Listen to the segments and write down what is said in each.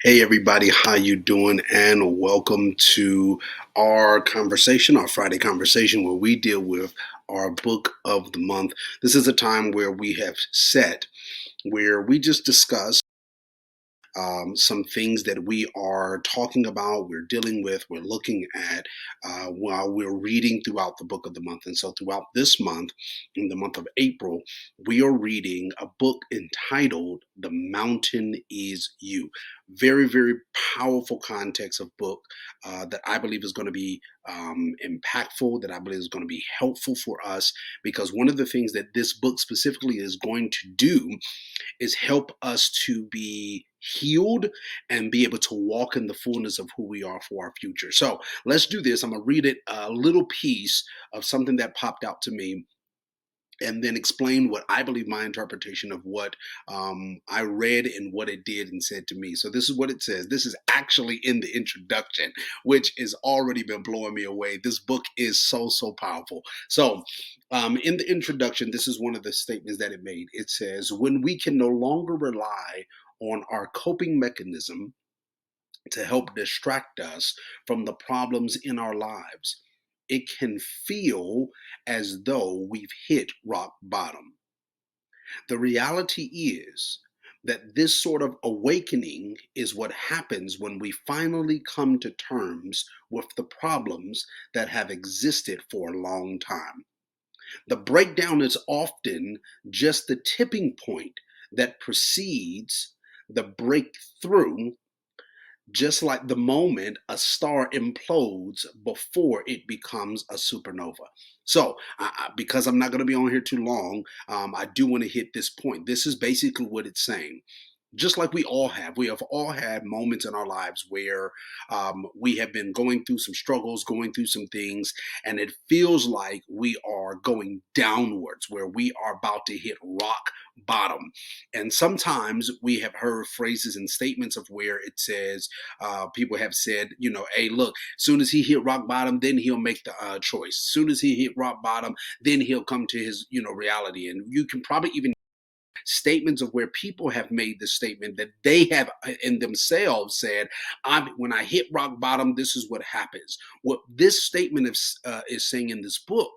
Hey everybody, how you doing? And welcome to our conversation, our Friday conversation, where we deal with our book of the month. This is a time where we have set, where we just discuss some things that we are talking about, we're dealing with, we're looking at while we're reading throughout the book of the month. And so, throughout this month, in the month of April, we are reading a book entitled The Mountain Is You. Very, very powerful context of book that I believe is going to be impactful, that I believe is going to be helpful for us, because one of the things that this book specifically is going to do is help us to be healed and be able to walk in the fullness of who we are for our future. So let's do this. I'm going to read it a little piece of something that popped out to me and then explain what I believe my interpretation of what I read and what it did and said to me. So this is what it says. This is actually in the introduction, which has already been blowing me away. This book is so, so powerful. So in the introduction, this is one of the statements that it made. It says, when we can no longer rely on our coping mechanism to help distract us from the problems in our lives, it can feel as though we've hit rock bottom. The reality is that this sort of awakening is what happens when we finally come to terms with the problems that have existed for a long time. The breakdown is often just the tipping point that precedes the breakthrough, just like the moment a star implodes before it becomes a supernova. So, because I'm not going to be on here too long, I do want to hit this point. This is basically what it's saying. Just like we have all had moments in our lives where we have been going through some struggles, going through some things, and it feels like we are going downwards, where we are about to hit rock bottom. And sometimes we have heard phrases and statements of where it says, people have said, hey, look, soon as he hit rock bottom, then he'll make the choice. Soon as he hit rock bottom, then he'll come to his, reality. And you can probably even statements of where people have made the statement that they have in themselves said, when I hit rock bottom, this is what happens. What this statement is saying in this book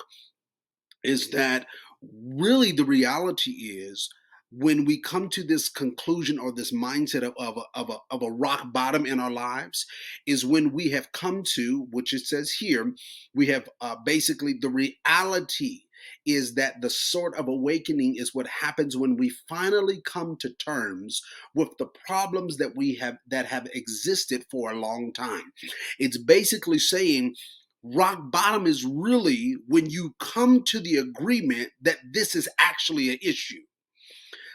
is that really the reality is, when we come to this conclusion or this mindset of a rock bottom in our lives, is when we have come to, which it says here, we have basically the reality is that the sort of awakening is what happens when we finally come to terms with the problems that have existed for a long time. It's basically saying rock bottom is really when you come to the agreement that this is actually an issue.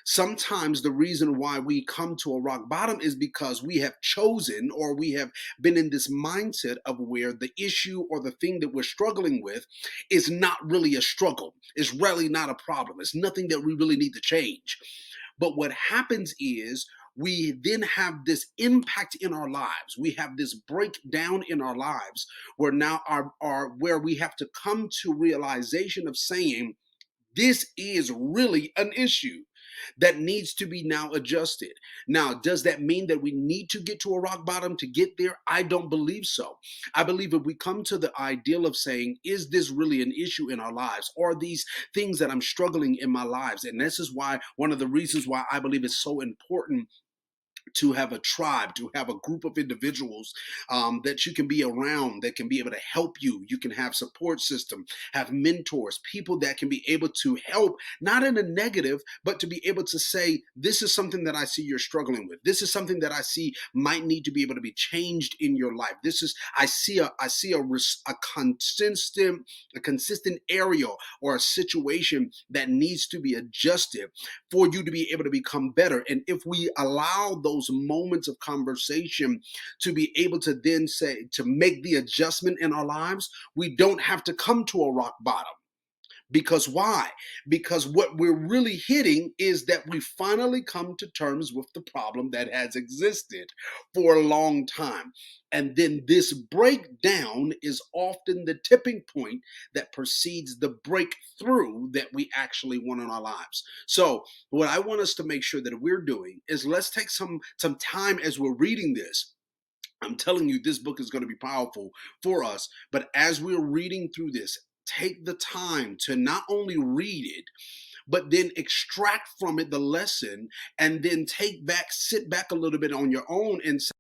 Sometimes the reason why we come to a rock bottom is because we have chosen, or we have been in this mindset of where the issue or the thing that we're struggling with is not really a struggle. It's really not a problem. It's nothing that we really need to change. But what happens is, we then have this impact in our lives. We have this breakdown in our lives where now our where we have to come to realization of saying, this is really an issue that needs to be now adjusted. Now, does that mean that we need to get to a rock bottom to get there? I don't believe so. I believe if we come to the ideal of saying, is this really an issue in our lives? Or these things that I'm struggling in my lives? And this is why, one of the reasons why I believe it's so important to have a tribe, to have a group of individuals that you can be around, that can be able to help you. You can have support system, have mentors, people that can be able to help, not in a negative, but to be able to say, this is something that I see you're struggling with. This is something that I see might need to be able to be changed in your life. This is, I see a consistent area or a situation that needs to be adjusted for you to be able to become better. And if we allow those moments of conversation to be able to then say, to make the adjustment in our lives, we don't have to come to a rock bottom, Because why? Because what we're really hitting is that we finally come to terms with the problem that has existed for a long time. And then this breakdown is often the tipping point that precedes the breakthrough that we actually want in our lives. So, what I want us to make sure that we're doing is let's take some time as we're reading this. I'm telling you, this book is going to be powerful for us. But as we're reading through this, take the time to not only read it, but then extract from it the lesson and then sit back a little bit on your own and say,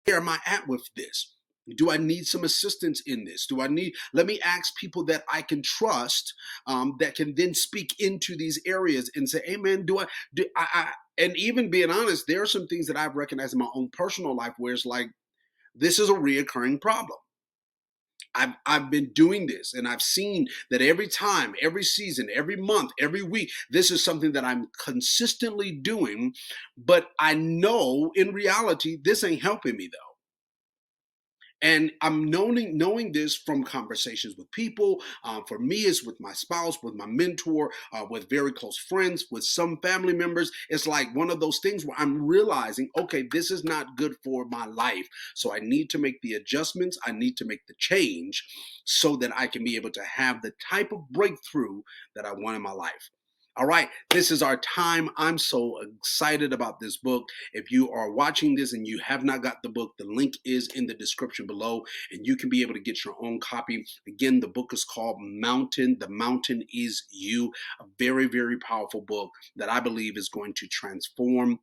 where am I at with this? Do I need some assistance in this? Let me ask people that I can trust, that can then speak into these areas and say, hey man, and even being honest, there are some things that I've recognized in my own personal life where it's like, this is a reoccurring problem. I've been doing this and I've seen that every time, every season, every month, every week, this is something that I'm consistently doing. But I know in reality, this ain't helping me though. And I'm knowing this from conversations with people. For me, it's with my spouse, with my mentor, with very close friends, with some family members. It's like one of those things where I'm realizing, okay, this is not good for my life. So I need to make the adjustments. I need to make the change so that I can be able to have the type of breakthrough that I want in my life. All right, this is our time. I'm so excited about this book. If you are watching this and you have not got the book, the link is in the description below, and you can be able to get your own copy. Again, the book is called Mountain. The Mountain is You. A very, very powerful book that I believe is going to transform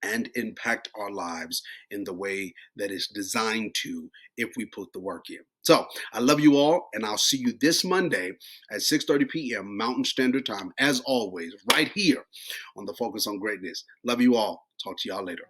and impact our lives in the way that it's designed to if we put the work in. So I love you all, and I'll see you this Monday at 6:30 p.m. Mountain Standard Time, as always, right here on the Focus on Greatness. Love you all. Talk to y'all later.